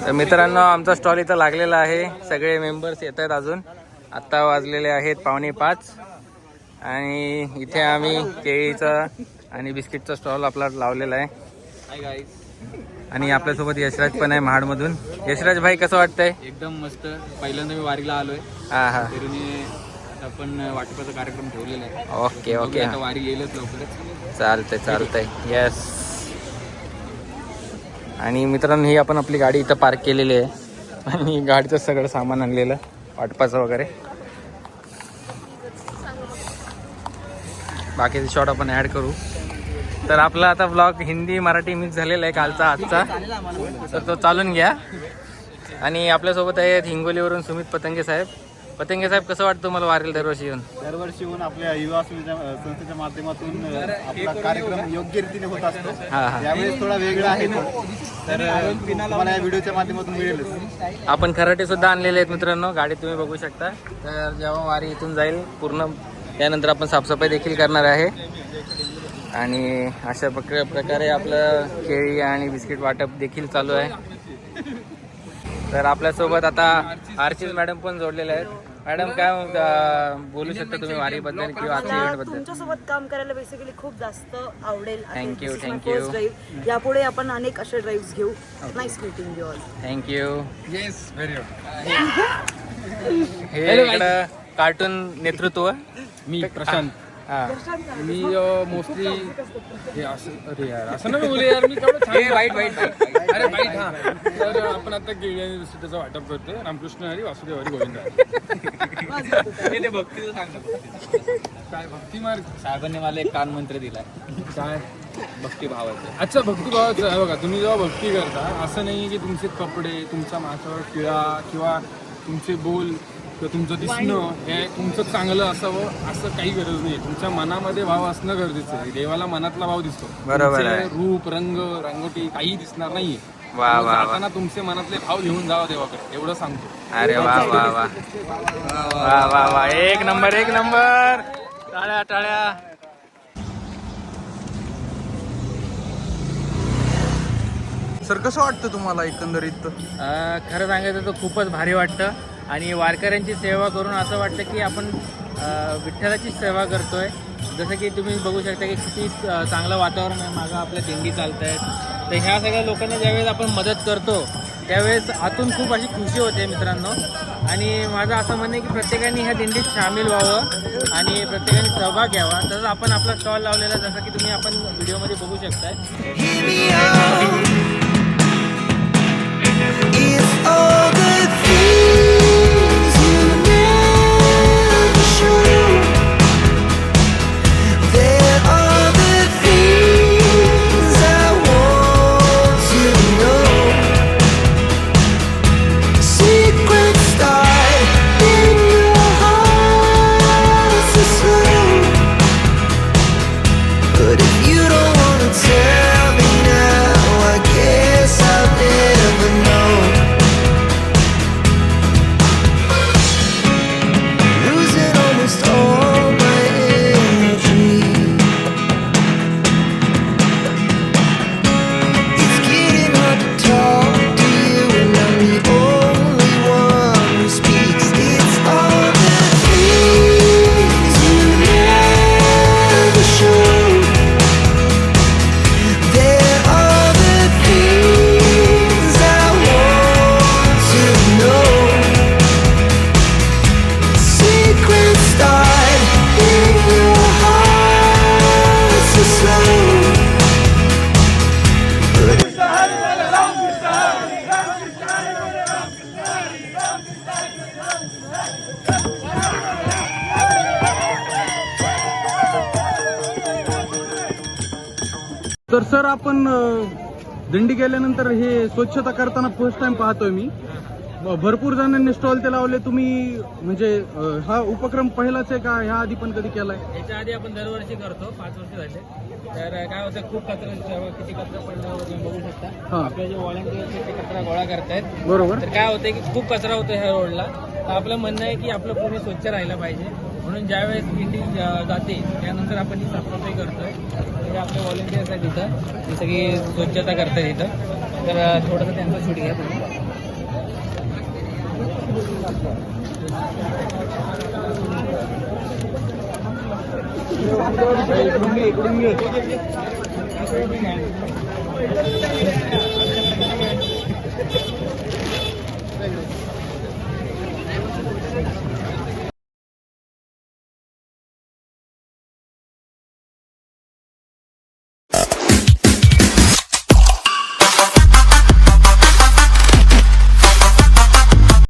तर मित्रांनो आमचा स्टॉल इथं लागलेला आहे. सगळे मेंबर्स येत आहेत अजून. आत्ता वाजलेले आहेत 4:45 आणि इथे आम्ही केळीचा आणि बिस्किटचा स्टॉल आपला लावलेला आहे. Hi guys. आणि आपल्यासोबत यशराज पण आहे महाडमधून. यशराज भाई कसं वाटतंय? एकदम मस्त. पहिल्यांदा मी वारीला आलोय. हा. तरी आपण वाटपाचा कार्यक्रम ठेवलेला आहे. Okay okay. आता वारी येईलच लवकरच. चालतंय. यस. आणि मित्रांनो ही आपण आपली गाडी इथं पार्क केलेली आहे आणि गाडीचं सगळं सामान आणलेलं वाटपाचं वगैरे. बाकीचे शॉट आपण ॲड करू. तर आपला आता ब्लॉग हिंदी मराठी मिक्स झालेला आहे कालचा आजचा, तर तो चालून घ्या. आणि आपल्यासोबत आहेत हिंगोलीवरून सुमित पतंगे साहेब. पतंगे साहेब कसं वाटतं मला वारीला दरवर्षी येऊन? आपल्या युवा संस्थेच्या माध्यमातून आपला कार्यक्रम योग्य रीतीने होत असतो. हा. यावेळेस थोडा वेगळा आहे तर तुम्हाला या व्हिडिओच्या माध्यमातून मिळेलच. आपण खराटे सुद्धा आणलेले आहेत मित्रांनो. गाडी तुम्ही बघू शकता. तर जेव्हा वारी इथून जाईल पूर्ण त्यानंतर आपण साफसफाई देखील करणार आहे. आणि अशा प्रकारे आपलं केळी आणि बिस्किट वाटप देखील चालू आहे. तर आपल्यासोबत आता आर्चिज मॅडम पण जोडलेले आहेत. मॅडम काय बोलू शकता तुम्ही वारीबद्दल किंवा आजच्या इव्हेंटबद्दल? तुमच्यासोबत काम करायला बेसिकली खूप जास्त आवडेल. थँक्यू. यापुढे आपण अनेक असे ड्राईव्ह घेऊ. Nice meeting you all. Thank you. Yes, very हे इकडं कार्टून नेतृत्व मी प्रशांत. मी मोस्टली हे अरे यार असं नाही बोलू यार. मी केवढं छान वाईट अरे वाईट. हा, तर आपण आता केळी आणि बिस्किटाचं वाटप करतोय. रामकृष्ण हरी, वासुदेव हरी, गोविंद. ते भक्तीचं सांगतो काय भक्ती मार्ग. साहेबांनी मला एक कान मंत्र दिलाय. काय भक्तिभावाचं. अच्छा, भक्तिभावाचं आहे बघा. तुम्ही जेव्हा भक्ती करता असं नाही की तुमचे कपडे, तुमच्या माथ्यावर टिळा किंवा तुमचे बोल किंवा तुमचं दिसणं हे तुमचं चांगलं असावं असं काही गरज नाही. तुमच्या मनामध्ये भाव असणं गरजेचं आहे. देवाला मनातला भाव दिसतो. बरोबर आहे. रूप, रंग, रंगोटी काही दिसणार नाहीये. वा. तुमचे मनातले भाव घेऊन जावा देवाकडे, एवढं सांगतो. अरे वा. एक नंबर. टाळ्या. सर कसं वाटतं तुम्हाला एकंदरीत? खरं सांगायचं तर खूपच भारी वाटतं. आणि वारकऱ्यांची सेवा करून असं वाटतं की आपण विठ्ठलाची सेवा करतोय. जसं की तुम्ही बघू शकता की किती चांगलं वातावरण आहे. मागं आपल्या दिंडी चालत आहेत. तर ह्या सगळ्या लोकांना ज्यावेळेस आपण मदत करतो त्यावेळेस आतून खूप अशी खुशी होते मित्रांनो. आणि माझं असं म्हणणं आहे की प्रत्येकाने ह्या दिंडीत सामील व्हावं आणि प्रत्येकाने सहभाग घ्यावा. तसंच आपण आपला स्टॉल लावलेला जसं की तुम्ही आपण व्हिडिओमध्ये बघू शकताय. तर सर आपण दिंडी गेल्यानंतर हे स्वच्छता करताना फर्स्ट टाइम पाहतोय मी. भरपूर जणांनी स्टॉल ते लावले. तुम्ही म्हणजे हा उपक्रम पहिलाच आहे का? ह्या आधी पण कधी केलाय? याच्या आधी आपण दरवर्षी करतो. 5 वर्ष झाले. तर काय होतं खूप किती कचरा पडल्यावर तुम्ही बघू शकता. आपले जे व्हॉलंटियर्स ते कचरा गोळा करतायत. बरोबर. तर काय होतं की खूप कचरा होतो ह्या रोडला. तर आपलं म्हणणं आहे की आपलं पुणे स्वच्छ राहिलं पाहिजे. म्हणून ज्यावेळेस दिंडी जाते त्यानंतर आपण ही साफसफाई करतोय. म्हणजे आपले व्हॉलंटियर्स आहेत तिथं, ती सगळी स्वच्छता करतात इथं. तर थोडंसं त्यांचं शूट घ्या तुम्ही.